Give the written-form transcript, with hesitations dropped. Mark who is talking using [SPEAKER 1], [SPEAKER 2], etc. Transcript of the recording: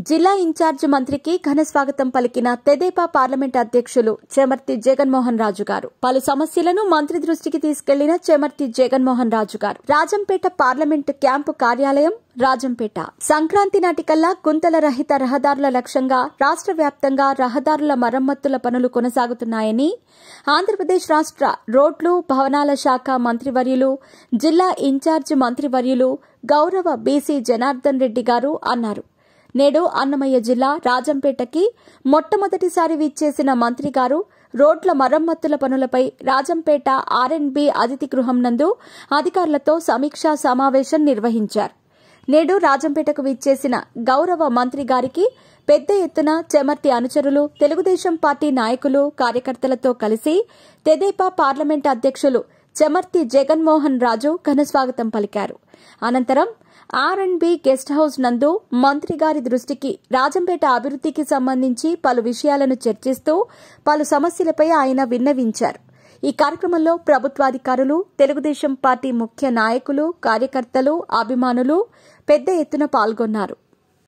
[SPEAKER 1] జిల్లా ఇన్ఛార్జ్ మంత్రికి ఘన స్వాగతం పలికిన తెదేపా పార్లమెంట్ అధ్యక్షులు చెమర్తి జగన్మోహన్ రాజు గారు. పలు సమస్యలను మంత్రి దృష్టికి తీసుకెళ్లిన చెమర్తి జగన్మోహన్ రాజు గారు రాజంపేట పార్లమెంట్ క్యాంపు కార్యాలయం రాజంపేట. సంక్రాంతి నాటికల్లా గుంతల రహిత రహదారుల లక్ష్యంగా రాష్ట్ర వ్యాప్తంగా రహదారుల మరమ్మతుల పనులు కొనసాగుతున్నాయని ఆంధ్రప్రదేశ్ రాష్ట్ర రోడ్లు భవనాల శాఖ మంత్రివర్యులు జిల్లా ఇన్ఛార్జ్ మంత్రివర్యులు గౌరవ బీసీ జనార్దన్ రెడ్డి గారు అన్నారు. నేడు అన్నమయ్య జిల్లా రాజంపేటకి మొట్టమొదటిసారి విచ్చేసిన మంత్రి గారు రోడ్ల మరమ్మతుల పనులపై రాజంపేట ఆర్ఎండ్బి అతిథి గృహం నందు అధికారులతో సమీక్షా సమావేశం నిర్వహించారు. నేడు రాజంపేటకు విచ్చేసిన గౌరవ మంత్రి గారికి పెద్ద ఎత్తున చెమర్తి అనుచరులు, తెలుగుదేశం పార్టీ నాయకులు, కార్యకర్తలతో కలిసి తెదేపా పార్లమెంట్ అధ్యక్షులు చెమర్తి జగన్మోహన్ రాజు ఘనస్వాగతం పలికారు. అనంతరం ఆర్ఎండ్బి గెస్ట్ హౌస్ నందు మంత్రి గారి దృష్టికి రాజంపేట అభివృద్ధికి సంబంధించి పలు విషయాలను చర్చిస్తూ పలు సమస్యలపై ఆయన విన్నవించారు. ఈ కార్యక్రమంలో ప్రభుత్వాధికారులు, తెలుగుదేశం పార్టీ ముఖ్య నాయకులు, కార్యకర్తలు, అభిమానులు పెద్ద ఎత్తున పాల్గొన్నారు.